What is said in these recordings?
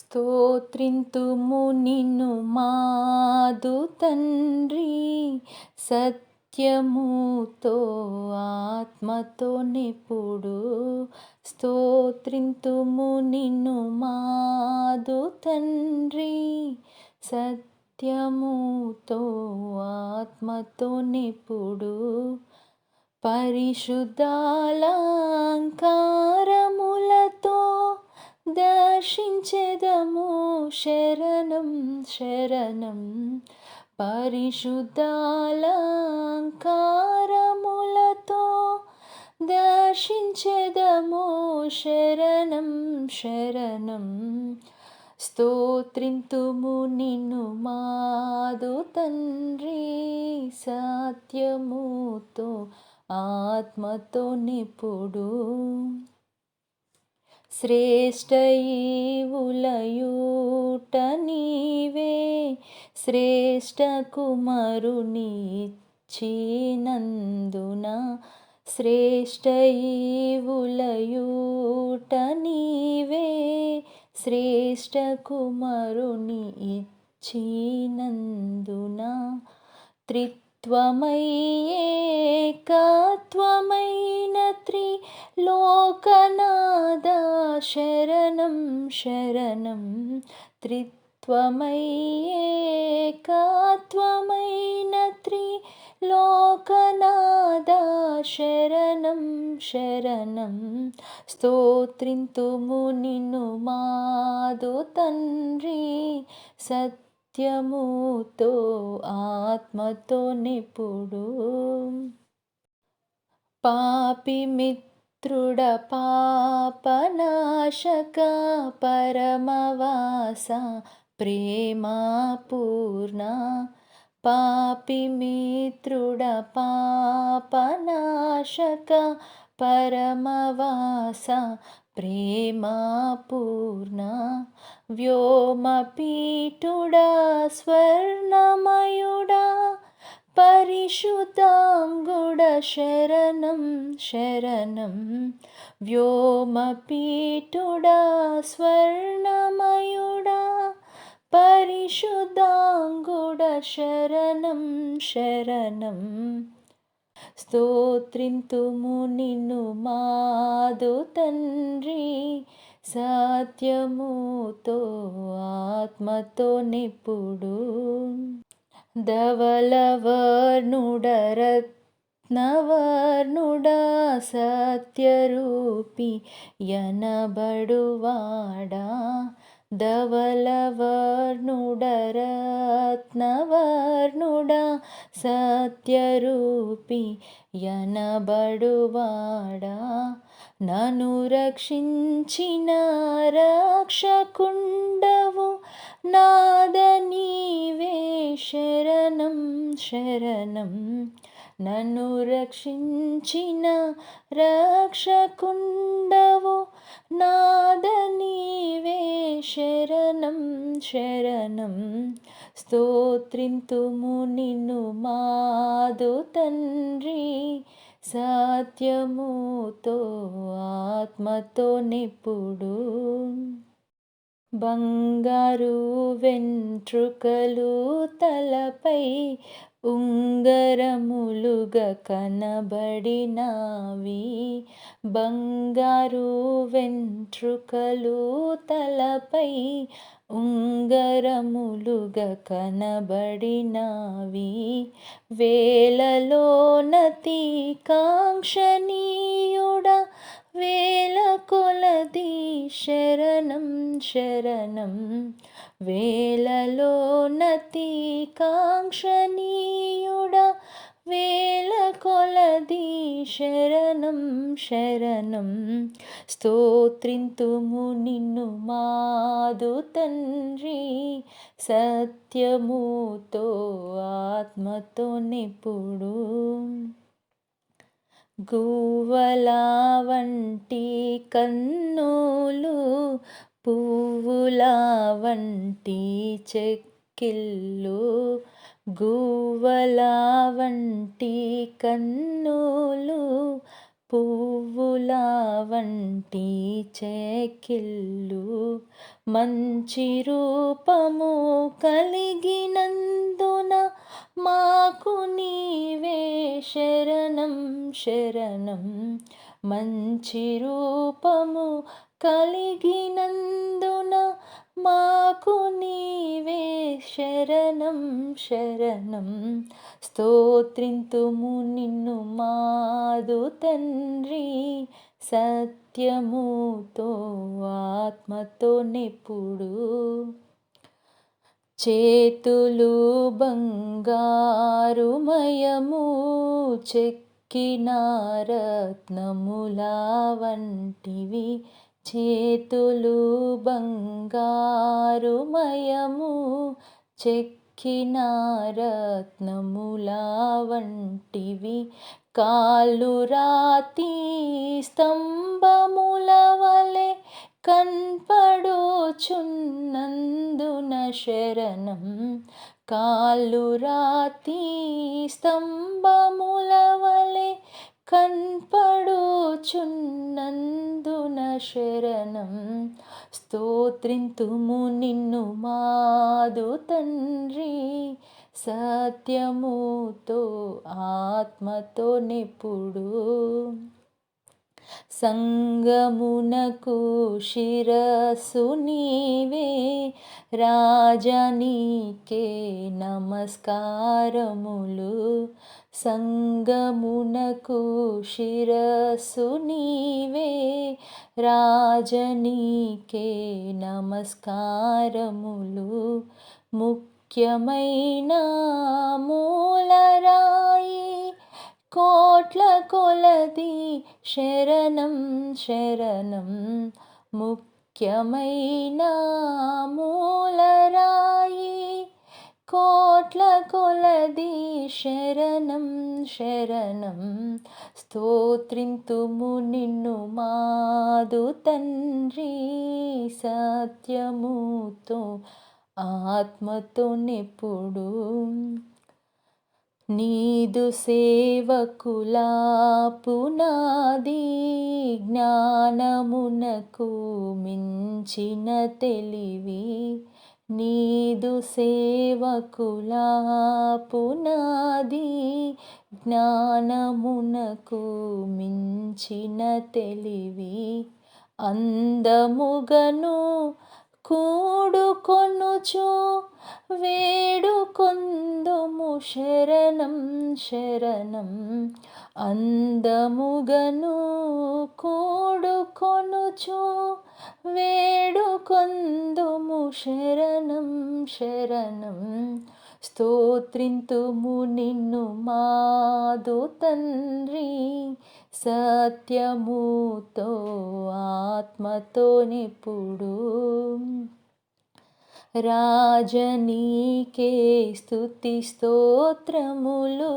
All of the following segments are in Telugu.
స్తోత్రింతుము నిన్ను మాదు తండ్రి, సత్యముతో ఆత్మతో నిపుడు. స్తోత్రింతుము నిన్ను మాదు తండ్రి, సత్యముతో ఆత్మతో నిపుడు. పరిశుద్ధాలంకారములతో దర్శించెదము శరణం శరణం. పరిశుద్ధాలంకారములతో దర్శించెదము శరణం శరణం. స్తోత్రింతుము నిన్ను మాదు తండ్రి, సత్యముతో ఆత్మతో నిపుడు. శ్రేష్ఠ ఈవులయూట నీవే, శ్రేష్ఠ కుమారునిచ్చినందున. శ్రేష్ఠ ఈవులయూట నీవే, శ్రేష్ఠ కుమారుని ఇచ్చినందున. త్రిత్వమై ఏకత్వమైన త్రిలోకనాథ శరణం శరణం. త్రిత్వమై ఏకత్వమైన త్రిలోకనాథ శరణం శరణం. స్తోత్రింతుము నిన్ను మాదు తండ్రి, సత్యముతో ఆత్మతో నిపుడు. పాపి మిత్రుడ పాపనాశక పరమవాస ప్రేమపూర్ణ. పాపి మిత్రుడ పాపనాశక పరమవాస ప్రేమపూర్ణ. వ్యోమపీఠుడా స్వర్ణమయుడా పరిశుద్ధాంగుడ శరణం శరణం. వ్యోమపీఠుడా స్వర్ణమయుడా పరిశుద్ధాంగుడ శరణం శరణం. స్తోత్రింతుము నిన్ను మాదు తండ్రి, సత్యముతో ఆత్మతో నిపుడు. ధవళవర్ణుడ రత్నవర్ణుడ సత్యరూపి యనబడువాడా. ధవళవర్ణుడ రత్నవర్ణుడ సత్యరూపి యనబడువాడా. నన్ను రక్షించిన రక్షకుండవు నాద నీవే శరణం శరణం. నన్ను రక్షించిన రక్షకుండవు నాద నీవే శరణం శరణం. స్తోత్రింతుము నిన్ను మాదు తండ్రి, సత్యముతో ఆత్మతో నిపుడు. బంగారు వెంట్రుకలు తలపై ఉంగరములుగా కనబడినవి. బంగారు వెంట్రుకలు తలపై ఉంగరములుగా కనబడినవి. వేలలోనతి కాంక్షణీయుడా వేల కొలది శరణం శరణం. వేలలోనతి కాంక్షణీయుడా వేల కొలది శరణం శరణం. స్తోత్రింతుము నిన్ను మాదు తండ్రి, సత్యముతో ఆత్మతో నిపుడు. గువ్వల వంటి కన్నులు, పువ్వుల వంటి చెక్కిళ్ళు. గువ్వల వంటి కన్నులు, పువ్వుల వంటి చెక్కిళ్ళు మంచి రూపము కలిగినందున మాకు నీవే శరణం శరణం. మంచి రూపము కలిగినందున మాకు నీవే శరణం శరణం. స్తోత్రింతుము నిన్ను మాదు తండ్రి, సత్యముతో ఆత్మతో నెప్పుడు. చేతులు బంగారుమయము చెక్కిన రత్నముల వంటివి. చేతులు బంగారుమయము చెక్కిన రత్నముల వంటివి. కాళ్ళు రాతి స్తంభముల వలె కన్పడుచున్నందున శరణం. కాళ్ళు రాతి స్తంభముల వలె కన్పడుచున్నందున శరణం. స్తోత్రింతుము నిన్ను మాదు తండ్రి, సత్యముతో ఆత్మతో నెప్పుడు. సంగమునకు శిరస్సు నీవే, రాజా నీకే నమస్కారములు. సంగమునకు శిరస్సు నీవే, రాజా నీకే నమస్కారములు. ముఖ్యమైన మూలరాయి కోట్ల కొలది శరణం శరణం. ముఖ్యమైన మూలరాయి కోట్ల కొలది శరణం శరణం. స్తోత్రింతుము నిన్ను మాదు తండ్రి, సత్యముతో ఆత్మతో నెప్పుడు. నీదు సేవకుల పునాది, జ్ఞానమునకు మించిన తెలివి. నీదు సేవకుల పునాది, జ్ఞానమునకు మించిన తెలివి. అందముగను కూడుకొనుచు వేడుకొందుము శరణం శరణం. అందముగను కూడుకొనుచు వేడుకొందుము శరణం శరణం. స్తోత్రింతుము నిన్ను మాదు తండ్రి, సత్యముతో ఆత్మతో నెప్పుడు. రాజనీకే స్తుతి స్తోత్రములు,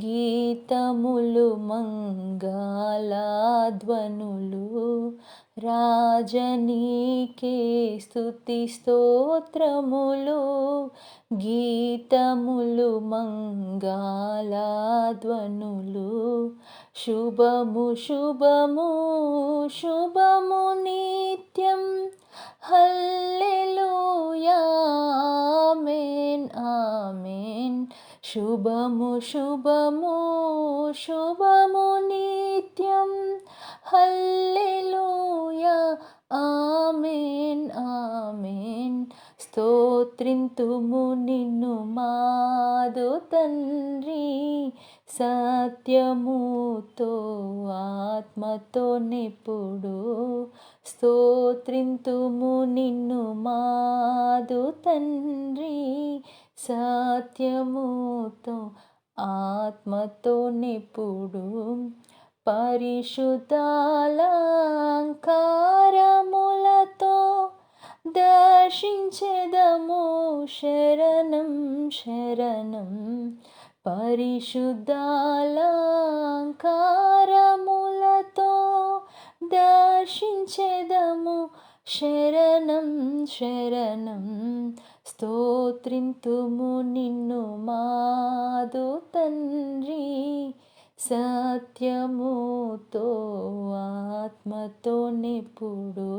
గీతములు మంగళధ్వనులు. రాజనీకే స్తుతి స్తోత్రములు, గీతములు మంగళధ్వనులు. శుభము శుభము శుభము నిత్యం, హల్లెలూయా ఆమేన్ ఆమేన్. శుభము శుభము శుభము నిత్యం, హల్లెలూయా ఆమేన్ ఆమేన్. స్తోత్రింతుము నిన్ను మాదు తండ్రి, సత్యముతో ఆత్మతో నెప్పుడు. స్తోత్రింతుము నిన్ను మాదు తండ్రి, సత్యముతో ఆత్మతో నెప్పుడు. పరిశుద్ధాలంకారములతో దర్శించెదము శరణం శరణం. పరిశుద్ధాలంకారములతో దర్శించెదము శరణం శరణం. స్తోత్రింతుము నిన్ను మాదు తండ్రి, సత్యముతో ఆత్మతో నిపుడు